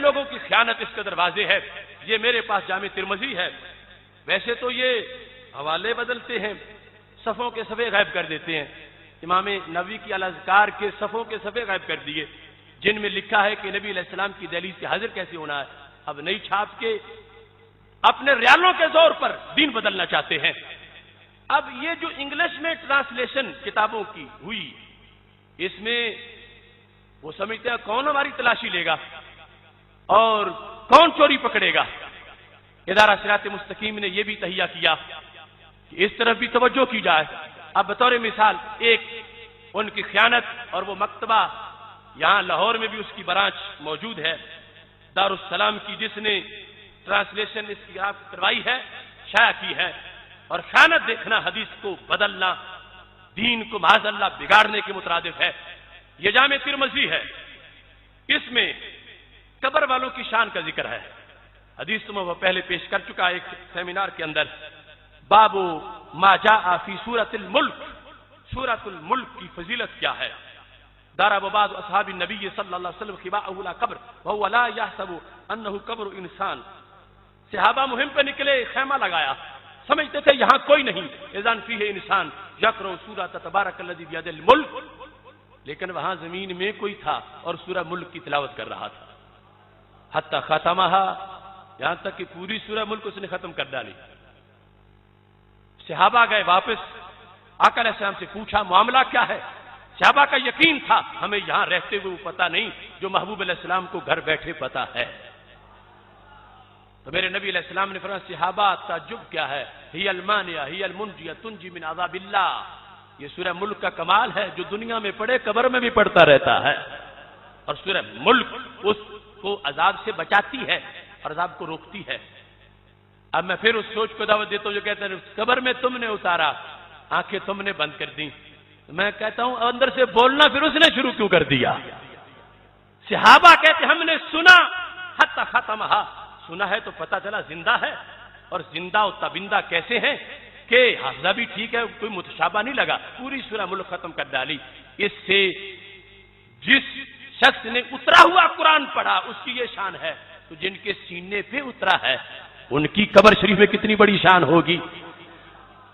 لوگوں کی خیانت اس قدر واضح ہے. یہ میرے پاس جامع ترمذی ہے. ویسے تو یہ حوالے بدلتے ہیں، صفوں کے صفحے غائب کر دیتے ہیں. امام نووی کی الاذکار کے صفوں کے صفحے غائب کر دیے جن میں لکھا ہے کہ نبی علیہ السلام کی دہلیز سے حاضر کیسے ہونا ہے. اب نئی چھاپ کے اپنے ریالوں کے زور پر دین بدلنا چاہتے ہیں. اب یہ جو انگلش میں ٹرانسلیشن کتابوں کی ہوئی، اس میں وہ سمجھتے ہیں کون ہماری تلاشی لے گا اور کون چوری پکڑے گا. ادارہ صراط مستقیم نے یہ بھی تہیہ کیا کہ اس طرف بھی توجہ کی جائے. اب بطور مثال ایک ان کی خیانت اور وہ مکتبہ یہاں لاہور میں بھی اس کی برانچ موجود ہے دارالسلام کی، جس نے ٹرانسلیشن اس کی آپ کروائی ہے، شائع کی ہے. اور خیانت دیکھنا حدیث کو بدلنا، دین کو معاذ اللہ بگاڑنے کے مترادف ہے. یہ جامع ترمذی ہے، اس میں قبر والوں کی شان کا ذکر ہے. حدیث تو میں وہ پہلے پیش کر چکا ایک سیمینار کے اندر. باب ما جاء فی سورۃ الملک، سورۃ الملک کی فضیلت کیا ہے. ضرب بعض اصحاب النبی صلی اللہ علیہ وسلم خباءه لا قبر وهو لا يحسب انه قبر انسان. صحابہ مہم پہ نکلے، خیمہ لگایا، سمجھتے تھے یہاں کوئی نہیں. اذن فیہ انسان یقرأ سورۃ تبارک الذی بیدہ الملک، لیکن وہاں زمین میں کوئی تھا اور سورہ ملک کی تلاوت کر رہا تھا. حتی ختمہا، یہاں تک کہ پوری سورہ ملک اس نے ختم کر ڈالی. صحابہ گئے واپس، آقا علیہ السلام سے پوچھا معاملہ کیا ہے. صحابہ کا یقین تھا ہمیں یہاں رہتے ہوئے پتہ نہیں جو محبوب علیہ السلام کو گھر بیٹھے پتہ ہے. تو میرے نبی علیہ السلام نے فرمایا صحابہ تعجب کیا ہے، ہی المانیہ ہی المنجیہ تنجی من عذاب اللہ. یہ سورہ ملک کا کمال ہے، جو دنیا میں پڑھے قبر میں بھی پڑھتا رہتا ہے. اور سورہ ملک اس کو عذاب سے بچاتی ہے اور عذاب کو روکتی ہے. اب میں پھر اس سوچ کو دعوت دیتا ہوں جو کہتے ہیں قبر میں تم نے اتارا، آنکھیں تم نے بند کر دی. میں کہتا ہوں اندر سے بولنا پھر اس نے شروع کیوں کر دیا. صحابہ کہتے ہم نے سنا، حتی ختمہا، سنا ہے تو پتہ چلا زندہ ہے. اور زندہ و تابندہ کیسے ہیں کہ حافظہ بھی ٹھیک ہے، کوئی متشابہ نہیں لگا، پوری سورہ ملک ختم کر ڈالی. اس سے جس شخص نے اترا ہوا قرآن پڑھا اس کی یہ شان ہے، تو جن کے سینے پہ اترا ہے ان کی قبر شریف میں کتنی بڑی شان ہوگی.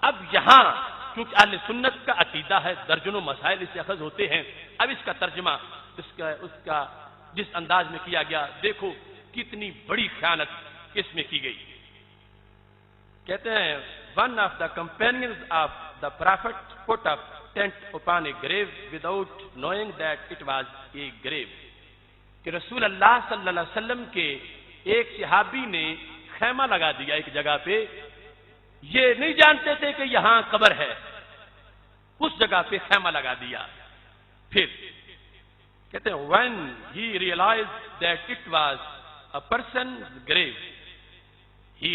اب یہاں کیونکہ اہل سنت کا عقیدہ ہے، درجنوں مسائل اس سے اخذ ہوتے ہیں. اب اس کا ترجمہ اس کا جس انداز میں کیا گیا، دیکھو کتنی بڑی خیانت اس میں کی گئی. کہتے ہیں one of the companions of the prophet put up tent upon a grave without knowing that it was a grave. کہ رسول اللہ صلی اللہ علیہ وسلم کے ایک صحابی نے خیمہ لگا دیا ایک جگہ پہ، یہ نہیں جانتے تھے کہ یہاں قبر ہے، اس جگہ پہ خیمہ لگا دیا. پھر کہتے ہیں when he realized that it was a person's grave, he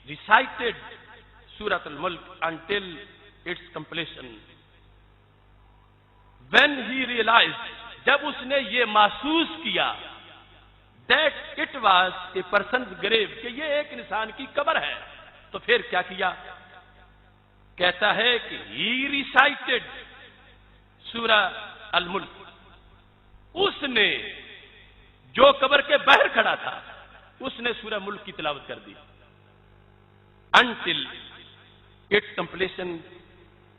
recited Surah Al-Mulk until its completion. When he realized, جب اس نے یہ محسوس کیا that it was a person's grave، کہ یہ ایک انسان کی قبر ہے، تو پھر کیا کیا؟ کہتا ہے کہ he recited سورہ الملک، اس نے جو قبر کے باہر کھڑا تھا اس نے سورہ ملک کی تلاوت کر دی until its completion،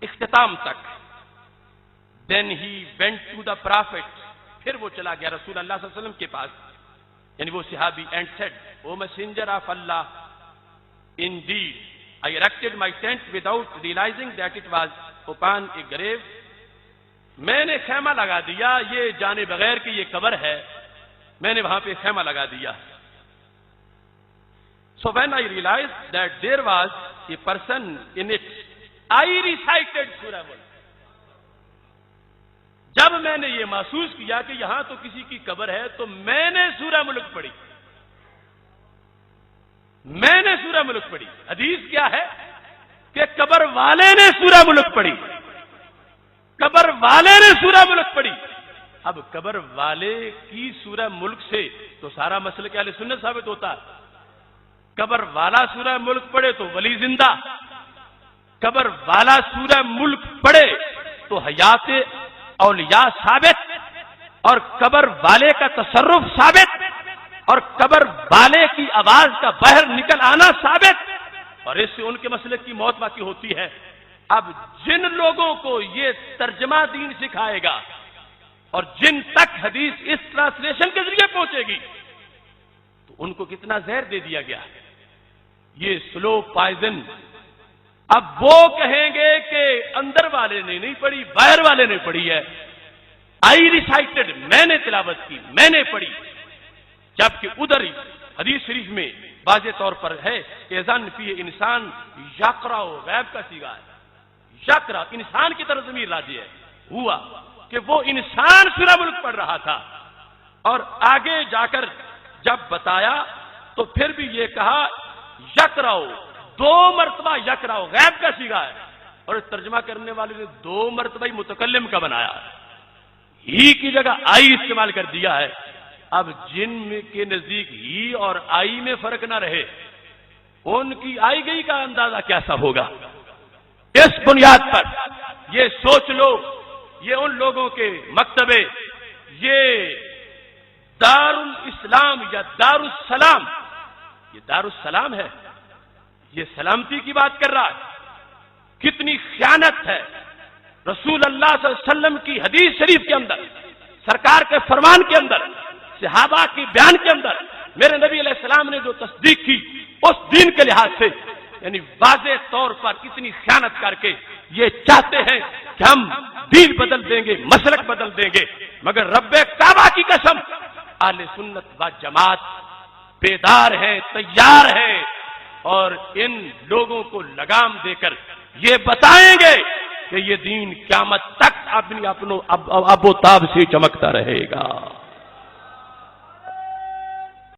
اختتام تک. then he went to the prophet، پھر وہ چلا گیا رسول اللہ صلی اللہ علیہ وسلم کے پاس، یعنی وہ صحابی، and said O messenger of Allah، indeed I erected my tent without realizing that it was upon a grave. میں نے خیمہ لگا دیا یہ جانے بغیر کہ یہ قبر ہے، میں نے وہاں پہ خیمہ لگا دیا. So when I realized that there was a person in it، I recited Surah Mulk. جب میں نے یہ محسوس کیا کہ یہاں تو کسی کی قبر ہے تو میں نے سورہ ملک پڑھی، میں نے سورہ ملک پڑھی. حدیث کیا ہے کہ قبر والے نے سورہ ملک پڑھی، قبر والے نے سورہ ملک پڑھی. اب قبر والے کی سورہ ملک سے تو سارا مسئلہ کہ اہل سنت ثابت ہوتا ہے. قبر والا سورہ ملک پڑھے تو ولی زندہ، قبر والا سورہ ملک پڑھے تو حیات اولیاء ثابت، اور قبر والے کا تصرف ثابت، اور آواز کا بحر نکل آنا ثابت، اور اس سے ان کے مسلک کی موت باقی ہوتی ہے۔ اب جن لوگوں کو یہ ترجمہ دین سکھائے گا اور جن تک حدیث اس ٹرانسلیشن کے ذریعے پہنچے گی تو ان کو کتنا زہر دے دیا گیا، یہ سلو پائزن۔ اب وہ کہیں گے کہ اندر والے نے نہیں پڑھی، باہر والے نے پڑھی ہے، آئی ریسائٹڈ، میں نے تلاوت کی، میں نے پڑھی، جبکہ ادھر حدیث شریف میں واضح طور پر ہے کہ اذن فی انسان یقرأ، غیب کا صیغہ ہے، یقرأ، انسان کی طرف ضمیر راجع ہے، ہوا کہ وہ انسان سورہ ملک پڑھ رہا تھا، اور آگے جا کر جب بتایا تو پھر بھی یہ کہا یقرأ، 2 مرتبہ یقرأ، غیب کا صیغہ ہے، اور ترجمہ کرنے والے نے 2 مرتبہ ہی متکلم کا بنایا، ہی کی جگہ آئی استعمال کر دیا ہے۔ اب جن کے نزدیک ہی اور آئی میں فرق نہ رہے، ان کی آئی گئی کا اندازہ کیسا ہوگا؟ اس بنیاد پر یہ سوچ لو، یہ ان لوگوں کے مکتبے، یہ دارالاسلام یا دارالسلام، یہ دارالسلام ہے، یہ سلامتی کی بات کر رہا ہے، کتنی خیانت ہے رسول اللہ صلی اللہ علیہ وسلم کی حدیث شریف کے اندر، سرکار کے فرمان کے اندر، صحابہ کی بیان کے اندر میرے نبی علیہ السلام نے جو تصدیق کی اس دین کے لحاظ سے، یعنی واضح طور پر کتنی خیانت کر کے یہ چاہتے ہیں کہ ہم دین بدل دیں گے، مسلک بدل دیں گے، مگر رب کعبہ کی قسم اہل سنت و جماعت بیدار ہیں، تیار ہیں، اور ان لوگوں کو لگام دے کر یہ بتائیں گے کہ یہ دین قیامت تک اپنی اب و تاب سے چمکتا رہے گا۔